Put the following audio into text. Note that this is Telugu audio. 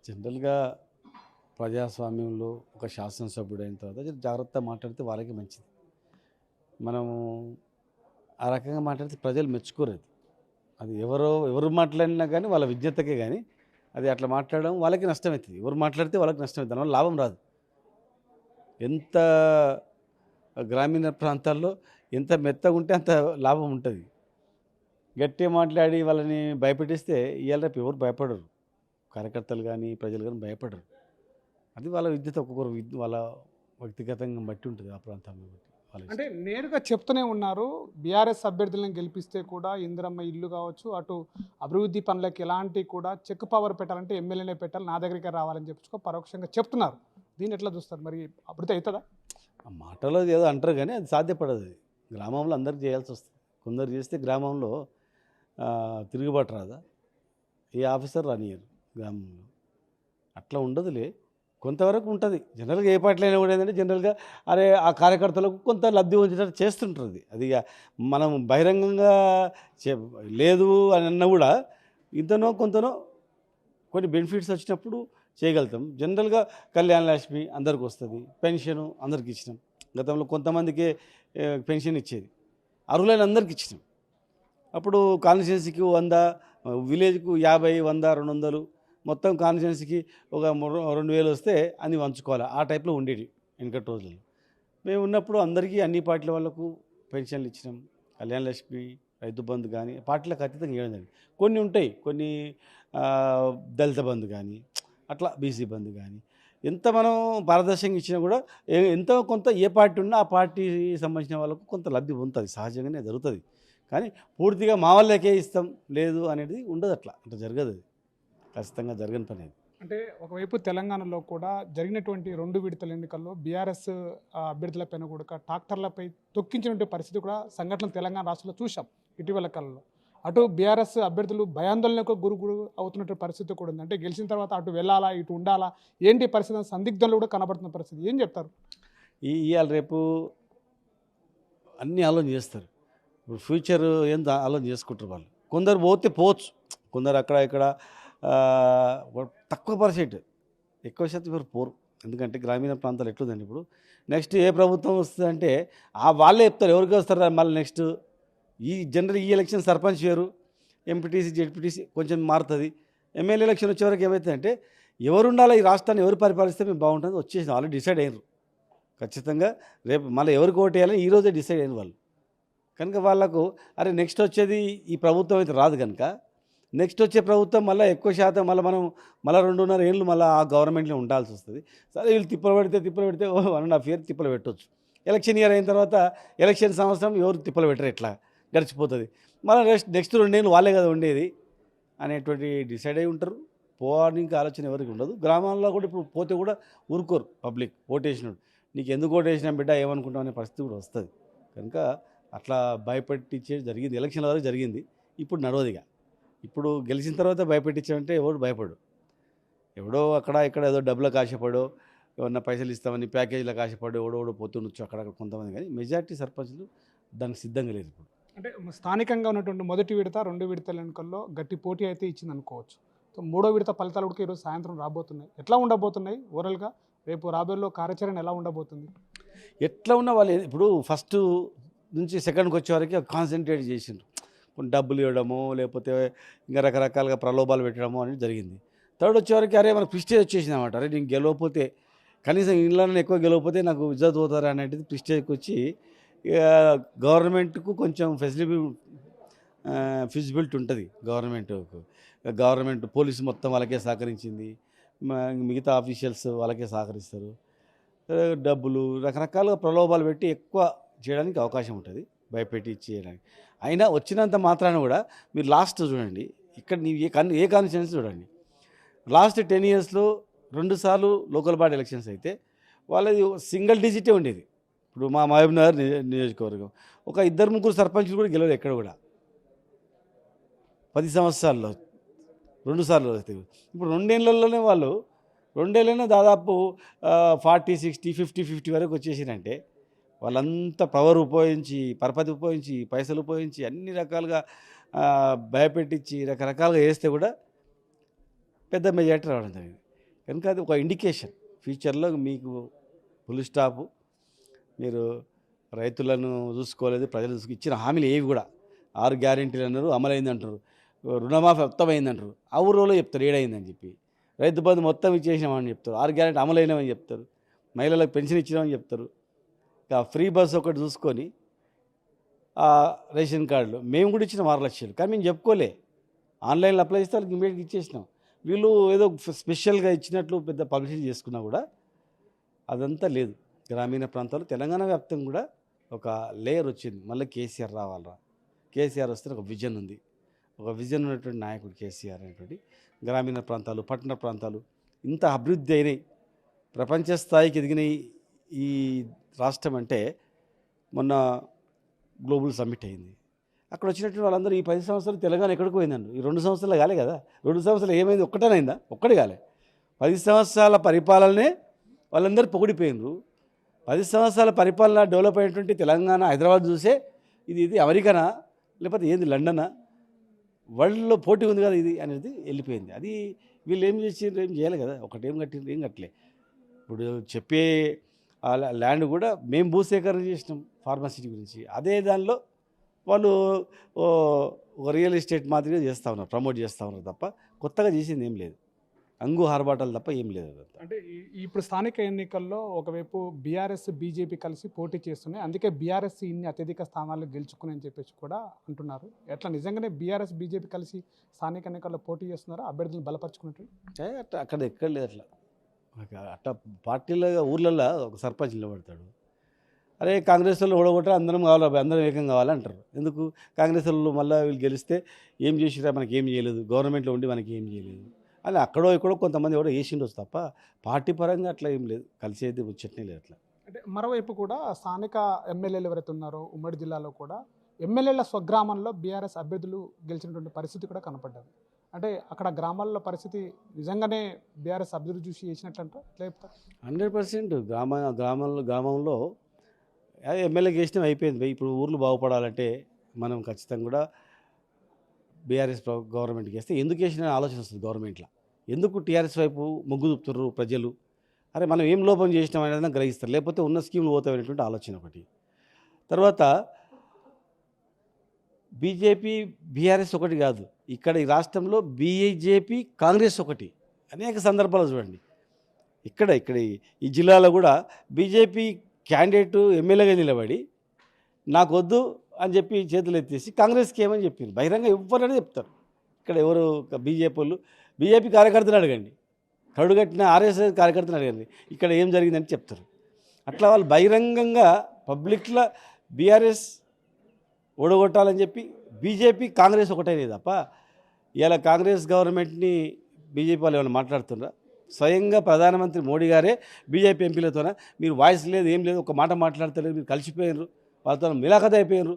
జనరల్‌గా ప్రజాస్వామ్యంలో ఒక శాసనసభ్యుడైన తర్వాత జర జాగ్రత్తగా మాట్లాడితే వాళ్ళకి మంచిది. మనము ఆ రకంగా మాట్లాడితే ప్రజలు మెచ్చుకోరది. అది ఎవరు మాట్లాడినా గానీ వాళ్ళ విజ్ఞతకే గానీ, అది అట్లా మాట్లాడడం వాళ్ళకి నష్టమైతది. ఎవరు మాట్లాడితే వాళ్ళకి నష్టమైతది. దానివల్ల లాభం రాదు. ఎంత గ్రామీణ ప్రాంతాల్లో ఎంత మెత్తగుంటే అంత లాభం ఉంటది. గట్టిగా మాట్లాడి వాళ్ళని భయపెట్టిస్తే ఇయాల రేపు ఎవరు భయపడరు. కార్యకర్తలు గానీ, ప్రజలు గానీ భయపడరు. అది వాళ్ళ విద్యుత్ ఒక్కొక్కరు వాళ్ళ వ్యక్తిగతంగా బట్టి ఉంటుంది ఆ ప్రాంతాన్ని బట్టి వాళ్ళ అంటే ఇష్టం. నేరుగా చెప్తూనే ఉన్నారు. బీఆర్ఎస్ అభ్యర్థులను గెలిపిస్తే కూడా ఇందిరమ్మ ఇల్లు కావచ్చు, అటు అభివృద్ధి పనులకి ఎలాంటి కూడా చెక్ పవర్ పెట్టాలంటే ఎమ్మెల్యేనే పెట్టాలి, నా దగ్గరికే రావాలని చెప్పి పరోక్షంగా చెప్తున్నారు. దీన్ని ఎట్లా చూస్తారు? మరి అభివృద్ధి అవుతుందా? ఆ మాటలో ఏదో అంటారు కానీ అది సాధ్యపడదు. అది గ్రామంలో అందరికి చేయాల్సి వస్తుంది. కొందరు చేస్తే గ్రామంలో తిరుగుబాటు రాదా? ఏ ఆఫీసర్ రానియరు గ్రామంలో. అట్లా ఉండదులే. కొంతవరకు ఉంటుంది. జనరల్‌గా ఏ పార్టీలో అయినా కూడా ఏంటంటే జనరల్‌గా అరే ఆ కార్యకర్తలకు కొంత లబ్ధి పొందేటట్టు చేస్తుంటది. అది ఇగ మనం బహిరంగంగా చె లేదు అని అన్నా కూడా ఇంతనో కొంతనో కొన్ని బెనిఫిట్స్ వచ్చినప్పుడు చేయగలుగుతాం. జనరల్‌గా కళ్యాణ లక్ష్మి అందరికి వస్తది. పెన్షను అందరికి ఇచ్చినాం. గతంలో కొంతమందికే పెన్షన్ ఇచ్చేది. అర్హులైన అందరికి ఇచ్చినాం. అప్పుడు కాన్స్టిట్యున్సీకి 100, విలేజ్‌కు 50, 100, 200 మొత్తం కాన్స్టిట్యున్సీకి ఒక 2000 వస్తే అన్ని పంచుకోవాలి. ఆ టైప్‌లో ఉండేవి వెనకటి రోజుల్లో. మేము ఉన్నప్పుడు అందరికీ అన్ని పార్టీల వాళ్ళకు పెన్షన్లు ఇచ్చినాం. కళ్యాణ లక్ష్మి, రైతు బంధు కానీ పార్టీలకు అతీతంగా ఇవ్వడం జరిగింది. కొన్ని ఉంటాయి. కొన్ని దళిత బంధు కానీ అట్లా బీసీ బంధు కానీ ఎంత మనం పారదర్శకంగా ఇచ్చినా కూడా ఎంతో కొంత ఏ పార్టీ ఉన్నా ఆ పార్టీకి సంబంధించిన వాళ్ళకు కొంత లబ్ధి ఉంటుంది. సహజంగానే జరుగుతుంది. కానీ పూర్తిగా మా వాళ్ళకే ఇస్తాం లేదు అనేది ఉండదు. అట్లా జరగదు. అది ఖచ్చితంగా జరగని పని అది. అంటే ఒకవైపు తెలంగాణలో కూడా జరిగినటువంటి 2 విడతల ఎన్నికల్లో బీఆర్ఎస్ అభ్యర్థులపైన కూడా ట్రాక్టర్లపై తొక్కించినటువంటి పరిస్థితి కూడా సంఘటన తెలంగాణ రాష్ట్రంలో చూసాం ఇటీవల కాలంలో. అటు బీఆర్ఎస్ అభ్యర్థులు భయాందోళనకు గురి అవుతున్నటువంటి పరిస్థితి కూడా ఉంది. అంటే గెలిచిన తర్వాత అటు వెళ్ళాలా, ఇటు ఉండాలా, ఏంటి పరిస్థితి అనే సందిగ్ధంలో కూడా కనబడుతున్న పరిస్థితి. ఏం చెప్తారు? ఇవాళ రేపు అన్నీ ఆలోచన చేస్తారు. ఇప్పుడు ఫ్యూచర్ ఏందో ఆలోచన చేసుకుంటారు వాళ్ళు. కొందరు పోతే పోవచ్చు. కొందరు అక్కడ ఇక్కడ తక్కువ పర్సెంట్, ఎక్కువ శాతం ఎవరు పోరు. ఎందుకంటే గ్రామీణ ప్రాంతాలు ఎట్లుందండి ఇప్పుడు నెక్స్ట్ ఏ ప్రభుత్వం వస్తుందంటే వాళ్ళే చెప్తారు ఎవరికి వస్తారు మళ్ళీ నెక్స్ట్. ఈ ఎలక్షన్ సర్పంచ్ వేరు, ఎంపీటీసీ జెడ్పీటీసీ కొంచెం మారుతుంది. ఎమ్మెల్యే ఎలక్షన్ వచ్చేవరకు ఏమవుతుందంటే ఎవరు ఉండాలి ఈ రాష్ట్రాన్ని ఎవరు పరిపాలిస్తే మేము బాగుంటుంది వచ్చేసి ఆల్రెడీ డిసైడ్ అయ్యారు. ఖచ్చితంగా రేపు మళ్ళీ ఎవరికి ఓటు వేయాలని ఈరోజే డిసైడ్ అయిన వాళ్ళు కనుక వాళ్ళకు అరే నెక్స్ట్ వచ్చేది ఈ ప్రభుత్వం అయితే రాదు కనుక నెక్స్ట్ వచ్చే ప్రభుత్వం మళ్ళీ ఎక్కువ శాతం మళ్ళీ 2.5 ఏళ్ళు మళ్ళీ ఆ గవర్నమెంట్లో ఉండాల్సి వస్తుంది. సరే వీళ్ళు తిప్పలు పెడితే 1.5 ఇయర్ తిప్పలు పెట్టవచ్చు. ఎలక్షన్ ఇయర్ అయిన తర్వాత ఎలక్షన్ సంవత్సరం ఎవరు తిప్పలు పెట్టరు, ఎట్లా గడిచిపోతుంది. మళ్ళీ నెక్స్ట్ 2 ఏళ్ళు వాళ్ళే కదా ఉండేది అనేటువంటి డిసైడ్ అయి ఉంటారు. పోవడానికి ఆలోచన ఎవరికి ఉండదు. గ్రామాల్లో కూడా ఇప్పుడు పోతే కూడా ఊరుకోరు. పబ్లిక్ ఓటేసినాడు నీకు ఎందుకు ఓటేసినా బిడ్డ ఏమనుకుంటాం అనే పరిస్థితి కూడా వస్తుంది. కనుక అట్లా భయపెట్టించే జరిగింది. ఎలక్షన్ల వరకు జరిగింది. ఇప్పుడు నడవదిగా. ఇప్పుడు గెలిచిన తర్వాత భయపెట్టించామంటే ఎవడు భయపడు. ఎవడో అక్కడ ఇక్కడ ఏదో డబ్బులకు ఆశపడో ఏమన్నా పైసలు ఇస్తామని ప్యాకేజీలకు ఆశపడో ఎవడో పోతుండొచ్చు అక్కడక్కడ కొంతమంది. కానీ మెజార్టీ సర్పంచ్లు దానికి సిద్ధంగా లేరు ఇప్పుడు. అంటే స్థానికంగా ఉన్నటువంటి మొదటి విడత 2 విడతల ఎన్నికల్లో గట్టి పోటీ అయితే ఇచ్చింది అనుకోవచ్చు. సో 3వ విడత ఫలితాలు కూడా ఈరోజు సాయంత్రం రాబోతున్నాయి. ఎట్లా ఉండబోతున్నాయి ఓవరాల్గా? రేపు రాబోయేలో కార్యాచరణ ఎలా ఉండబోతుంది? ఎట్లా ఉన్న వాళ్ళు ఇప్పుడు ఫస్ట్ నుంచి సెకండ్కి వచ్చే వరకు కాన్సన్ట్రేట్ చేసిండ్రు. కొన్ని డబ్బులు ఇవ్వడము లేకపోతే ఇంకా రకరకాలుగా ప్రలోభాలు పెట్టడము అనేది జరిగింది. థర్డ్ వచ్చేవరకు అరే మనకు ప్రిస్టేజ్ వచ్చేసింది అనమాట. అరే నేను గెలవకపోతే కనీసం ఇండ్లలో ఎక్కువ గెలవకపోతే నాకు ఇజ్జత్ పోతారు అనేది ప్రిస్టేజ్కి వచ్చి గవర్నమెంట్కు కొంచెం ఫిజిబిలిటీ ఉంటుంది. గవర్నమెంట్ పోలీసు మొత్తం వాళ్ళకే సహకరించింది. మిగతా ఆఫీషియల్స్ వాళ్ళకే సహకరిస్తారు. డబ్బులు రకరకాలుగా ప్రలోభాలు పెట్టి ఎక్కువ చేయడానికి అవకాశం ఉంటుంది, భయపెట్టి చేయడానికి. అయినా వచ్చినంత మాత్రాన కూడా మీరు లాస్ట్ చూడండి, ఇక్కడ ఏ కాన్స్టిట్యున్సీ చూడండి, లాస్ట్ 10 ఇయర్స్లో 2 సార్లు లోకల్ బాడీ ఎలక్షన్స్ అయితే వాళ్ళది సింగిల్ డిజిటే ఉండేది. ఇప్పుడు మా మహబూబ్నగర్ నియోజకవర్గం ఒక 2-3 సర్పంచులు కూడా గెలవదు ఎక్కడ కూడా 10 సంవత్సరాల్లో 2 సార్లు వస్తాయి. ఇప్పుడు 2 ఏళ్లలోనే వాళ్ళు 2 ఏళ్ళైనా దాదాపు 40, 60, 50 వరకు వచ్చేసినంటే వాళ్ళంతా పవర్ ఉపయోగించి పరపతి ఉపయోగించి పైసలు ఉపయోగించి అన్ని రకాలుగా భయపెట్టించి రకరకాలుగా వేస్తే కూడా పెద్ద మెజారిటీ రావడం జరిగింది. కనుక అది ఒక ఇండికేషన్, ఫ్యూచర్లో మీకు ఫుల్ స్టాప్, మీరు రైతులను చూసుకోలేదు, ప్రజలు ఇచ్చిన హామీలు ఏవి కూడా 6 గ్యారెంటీలు అన్నారు, అమలైంది అంటారు, రుణమాఫీ మొత్తం అయిందంటారు, ఆ ఊరిలో చెప్తారు ఏడైందని చెప్పి, రైతు బంధు మొత్తం ఇచ్చేసినామని చెప్తారు, 6 గ్యారెంటీ అమలైనామని చెప్తారు, మహిళలకు పెన్షన్ ఇచ్చినామని చెప్తారు. ఇక ఫ్రీ బస్ ఒకటి చూసుకొని ఆ రేషన్ కార్డులు మేము కూడా ఇచ్చిన 6 లక్షలు, కానీ మేము చెప్పుకోలే, ఆన్లైన్లో అప్లై చేస్తే వాళ్ళకి ఇమీడియట్గా ఇచ్చేసినాం. వీళ్ళు ఏదో స్పెషల్గా ఇచ్చినట్లు పెద్ద పబ్లిసిటీ చేసుకున్నా కూడా అదంతా లేదు. గ్రామీణ ప్రాంతాల్లో తెలంగాణ వ్యాప్తంగా కూడా ఒక లేయర్ వచ్చింది. మళ్ళీ కేసీఆర్ రావాలరా, కేసీఆర్ వస్తే ఒక విజన్ ఉంది, ఒక విజన్ ఉన్నటువంటి నాయకుడు కేసీఆర్ అనేటువంటి. గ్రామీణ ప్రాంతాలు, పట్టణ ప్రాంతాలు ఇంత అభివృద్ధి అయినాయి, ప్రపంచ స్థాయికి ఎదిగినాయి ఈ రాష్ట్రం అంటే మొన్న గ్లోబల్ సమ్మిట్ అయింది. అక్కడ వచ్చినటువంటి వాళ్ళందరూ ఈ 10 సంవత్సరాలు తెలంగాణ ఎక్కడికి పోయిందండి? ఈ 2 సంవత్సరాలు కాలే కదా, 2 సంవత్సరాలు ఏమైంది? ఒక్కటేనైందా? ఒక్కటి కాలే. 10 సంవత్సరాల పరిపాలనే వాళ్ళందరూ పొగిడిపోయినారు. 10 సంవత్సరాల పరిపాలన డెవలప్ అయినటువంటి తెలంగాణ, హైదరాబాద్ చూసే ఇది అమెరికానా లేకపోతే ఏంది లండనా, వరల్డ్లో పోటీ ఉంది కదా ఇది అనేది వెళ్ళిపోయింది. అది వీళ్ళు ఏం చేసిండ్రు? ఏం చేయాలి కదా, ఒకటేం కట్టిండ్రు, ఏం కట్టలే. ఇప్పుడు చెప్పే ఆ ల్యాండ్ కూడా మేము భూసేకరణ చేసినాం ఫార్మసిటీ గురించి, అదే దానిలో వాళ్ళు ఒక రియల్ ఎస్టేట్ మాదిరిగా చేస్తూ ఉన్నారు, ప్రమోట్ చేస్తూ ఉన్నారు తప్ప కొత్తగా చేసింది ఏం లేదు, అంగు హార్బాటాలు తప్ప ఏం లేదు. అదంతా అంటే ఇప్పుడు స్థానిక ఎన్నికల్లో ఒకవైపు బీఆర్ఎస్ బీజేపీ కలిసి పోటీ చేస్తున్నాయి, అందుకే బీఆర్ఎస్ ఇన్ని అత్యధిక స్థానాలు గెలుచుకుని అని చెప్పేసి కూడా అంటున్నారు. ఎట్లా నిజంగానే బీఆర్ఎస్ బీజేపీ కలిసి స్థానిక ఎన్నికల్లో పోటీ చేస్తున్నారా అభ్యర్థులను బలపరుచుకున్నట్టు? అట్లా అక్కడ ఎక్కడ లేదు అట్లా. అట్లా పార్టీలో ఊర్లలో ఒక సర్పంచ్ నిలబడతాడు, అరే కాంగ్రెస్ వాళ్ళు ఓడగొట్టారు, అందరం కావాలి, అందరం ఏకం కావాలంటారు. ఎందుకు? కాంగ్రెస్ వాళ్ళు మళ్ళీ వీళ్ళు గెలిస్తే ఏం చేసిరా, మనకి ఏం చేయలేదు, గవర్నమెంట్లో ఉండి మనకి ఏం చేయలేదు అని అక్కడో ఇక్కడో కొంతమంది కూడా వేసిండొచ్చు తప్ప పార్టీ పరంగా అట్లా ఏం లేదు, కలిసేది ముచ్చట్నే లేదు అట్లా. అంటే మరోవైపు కూడా స్థానిక ఎమ్మెల్యేలు ఎవరైతే ఉన్నారో ఉమ్మడి జిల్లాలో కూడా ఎమ్మెల్యేల స్వగ్రామంలో బీఆర్ఎస్ అభ్యర్థులు గెలిచినటువంటి పరిస్థితి కూడా కనపడ్డది. అంటే అక్కడ గ్రామాల్లో పరిస్థితి నిజంగానే బీఆర్ఎస్ అభ్యర్థులు చూసి చేసినట్లంట లేకపోతే 100% గ్రామంలో ఎమ్మెల్యేకి వేసినాం అయిపోయింది. ఇప్పుడు ఊర్లు బాగుపడాలంటే మనం ఖచ్చితంగా కూడా బీఆర్ఎస్ గవర్నమెంట్కి వేస్తే ఎందుకు వేసిన ఆలోచన వస్తుంది గవర్నమెంట్లో. ఎందుకు టీఆర్ఎస్ వైపు మొగ్గు చూపుతారు ప్రజలు? అరే మనం ఏం లోపం చేసినాం అనేది గ్రహిస్తారు, లేకపోతే ఉన్న స్కీములు పోతామనేటువంటి ఆలోచన ఒకటి. తర్వాత బీజేపీ బీఆర్ఎస్ ఒకటి కాదు, ఇక్కడ ఈ రాష్ట్రంలో బీజేపీ కాంగ్రెస్ ఒకటి. అనేక సందర్భాలు చూడండి, ఇక్కడ ఈ జిల్లాలో కూడా బీజేపీ క్యాండిడేట్ ఎమ్మెల్యేగా నిలబడి నాకు వద్దు అని చెప్పి చేతులు ఎత్తేసి కాంగ్రెస్కి ఏమని చెప్పారు, బహిరంగ ఎవరని చెప్తారు. ఇక్కడ ఎవరు బీజేపీ వాళ్ళు, బీజేపీ కార్యకర్తలు అడగండి, కడుగట్టిన ఆర్ఎస్ఎస్ కార్యకర్తలు అడగండి, ఇక్కడ ఏం జరిగిందని చెప్తారు. అట్లా వాళ్ళు బహిరంగంగా పబ్లిక్లో బీఆర్ఎస్ ఓడగొట్టాలని చెప్పి బీజేపీ కాంగ్రెస్ ఒకటే తప్ప ఇలా కాంగ్రెస్ గవర్నమెంట్ని బీజేపీ వాళ్ళు ఏమైనా మాట్లాడుతున్నారా? స్వయంగా ప్రధానమంత్రి మోడీ గారే బీజేపీ ఎంపీలతోన మీరు వాయిస్ లేదు, ఏం లేదు, ఒక మాట మాట్లాడతలేదు, మీరు కలిసిపోయినారు, వాళ్ళతో మిలాఖత్ అయిపోయినారు.